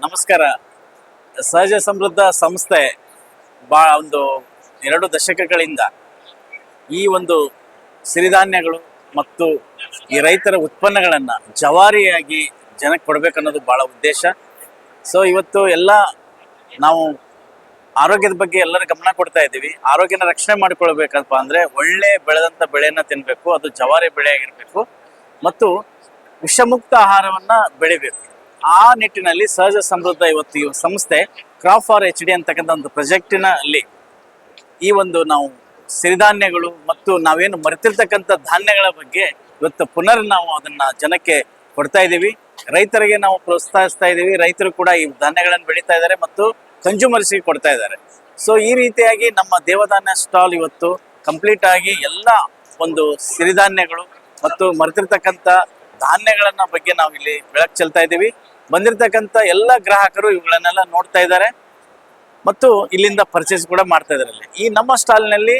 ನಮಸ್ಕಾರ. ಸಹಜ ಸಮೃದ್ಧ ಸಂಸ್ಥೆ ಒಂದು 2 ದಶಕಗಳಿಂದ ಈ ಒಂದು ಸಿರಿಧಾನ್ಯಗಳು ಮತ್ತು ಈ ರೈತರ ಉತ್ಪನ್ನಗಳನ್ನು ಜವಾರಿಯಾಗಿ ಜನಕ್ಕೆ ಕೊಡಬೇಕನ್ನೋದು ಭಾಳ ಉದ್ದೇಶ. ಸೊ ಇವತ್ತು ಎಲ್ಲ ನಾವು ಆರೋಗ್ಯದ ಬಗ್ಗೆ ಎಲ್ಲರೂ ಗಮನ ಕೊಡ್ತಾ ಇದ್ದೀವಿ. ಆರೋಗ್ಯನ ರಕ್ಷಣೆ ಮಾಡಿಕೊಳ್ಬೇಕಪ್ಪ ಅಂದರೆ ಒಳ್ಳೆ ಬೆಳೆದಂಥ ಬೆಳೆಯನ್ನು ತಿನ್ನಬೇಕು, ಅದು ಜವಾರಿ ಬೆಳೆಯಾಗಿರಬೇಕು ಮತ್ತು ವಿಷಮುಕ್ತ ಆಹಾರವನ್ನು ಬೆಳಿಬೇಕು. ಆ ನಿಟ್ಟಿನಲ್ಲಿ ಸಹಜ ಸಮೃದ್ಧ ಇವತ್ತು ಈ ಸಂಸ್ಥೆ ಕ್ರಾಪ್ ಫಾರ್ HD ಅಂತಕ್ಕಂಥ ಒಂದು ಪ್ರಾಜೆಕ್ಟಿನಲ್ಲಿ ಈ ಒಂದು ನಾವು ಸಿರಿಧಾನ್ಯಗಳು ಮತ್ತು ನಾವೇನು ಮರೆತಿರ್ತಕ್ಕಂಥ ಧಾನ್ಯಗಳ ಬಗ್ಗೆ ಇವತ್ತು ನಾವು ಅದನ್ನು ಜನಕ್ಕೆ ಕೊಡ್ತಾ ಇದ್ದೀವಿ. ರೈತರಿಗೆ ನಾವು ಪ್ರೋತ್ಸಾಹಿಸ್ತಾ ಇದ್ದೀವಿ. ರೈತರು ಕೂಡ ಈ ಧಾನ್ಯಗಳನ್ನು ಬೆಳೀತಾ ಇದ್ದಾರೆ ಮತ್ತು ಕನ್ಸ್ಯೂಮರ್ಸ್ಗೆ ಕೊಡ್ತಾ ಇದ್ದಾರೆ. ಸೊ ಈ ರೀತಿಯಾಗಿ ನಮ್ಮ ದೇವಧಾನ್ಯ ಸ್ಟಾಲ್ ಇವತ್ತು ಕಂಪ್ಲೀಟ್ ಆಗಿ ಎಲ್ಲ ಒಂದು ಸಿರಿಧಾನ್ಯಗಳು ಮತ್ತು ಮರೆತಿರ್ತಕ್ಕಂಥ ಧಾನ್ಯಗಳನ್ನ ಬಗ್ಗೆ ನಾವು ಇಲ್ಲಿ ಬೆಳಕು ಚೆಲ್ತಾ ಇದ್ದೀವಿ. ಬಂದಿರತಕ್ಕಂಥ ಎಲ್ಲ ಗ್ರಾಹಕರು ಇವುಗಳನ್ನೆಲ್ಲ ನೋಡ್ತಾ ಇದ್ದಾರೆ ಮತ್ತು ಇಲ್ಲಿಂದ ಪರ್ಚೇಸ್ ಕೂಡ ಮಾಡ್ತಾ ಇದ್ದಾರೆ. ಈ ನಮ್ಮ ಸ್ಟಾಲ್ನಲ್ಲಿ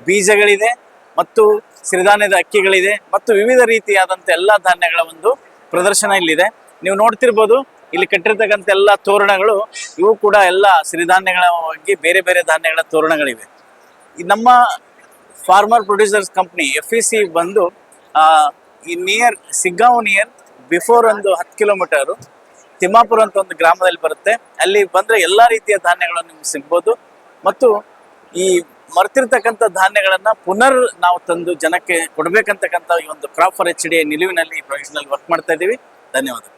ಬೀಜಗಳಿದೆ ಮತ್ತು ಸಿರಿಧಾನ್ಯದ ಅಕ್ಕಿಗಳಿದೆ ಮತ್ತು ವಿವಿಧ ರೀತಿಯಾದಂಥ ಎಲ್ಲ ಧಾನ್ಯಗಳ ಒಂದು ಪ್ರದರ್ಶನ ಇಲ್ಲಿದೆ. ನೀವು ನೋಡ್ತಿರ್ಬೋದು, ಇಲ್ಲಿ ಕಟ್ಟಿರ್ತಕ್ಕಂಥ ಎಲ್ಲ ತೋರಣಗಳು ಇವು ಕೂಡ ಎಲ್ಲ ಸಿರಿಧಾನ್ಯಗಳ ಬಗ್ಗೆ ಬೇರೆ ಬೇರೆ ಧಾನ್ಯಗಳ ತೋರಣಗಳಿವೆ. ಈ ನಮ್ಮ ಫಾರ್ಮರ್ ಪ್ರೊಡ್ಯೂಸರ್ಸ್ ಕಂಪ್ನಿ FEC ಬಂದು ಈ ಸಿಗ್ಗಾಂವ್ ನಿಯರ್ ಬಿಫೋರ್ ಒಂದು 10 ಕಿಲೋಮೀಟರು ತಿಮ್ಮಾಪುರ ಅಂತ ಒಂದು ಗ್ರಾಮದಲ್ಲಿ ಬರುತ್ತೆ. ಅಲ್ಲಿ ಬಂದರೆ ಎಲ್ಲ ರೀತಿಯ ಧಾನ್ಯಗಳನ್ನು ನಿಮ್ಗೆ ಸಿಗ್ಬೋದು ಮತ್ತು ಈ ಮರ್ತಿರ್ತಕ್ಕಂಥ ಧಾನ್ಯಗಳನ್ನು ನಾವು ತಂದು ಜನಕ್ಕೆ ಕೊಡಬೇಕಂತಕ್ಕಂಥ ಈ ಒಂದು ಕ್ರಾಪ್ ಫಾರ್ HD ನಿಲುವಿನಲ್ಲಿ ಈ ಪ್ರಾಜೆಕ್ಟ್ನಲ್ಲಿ ವರ್ಕ್ ಮಾಡ್ತಾ ಇದ್ದೀವಿ. ಧನ್ಯವಾದ.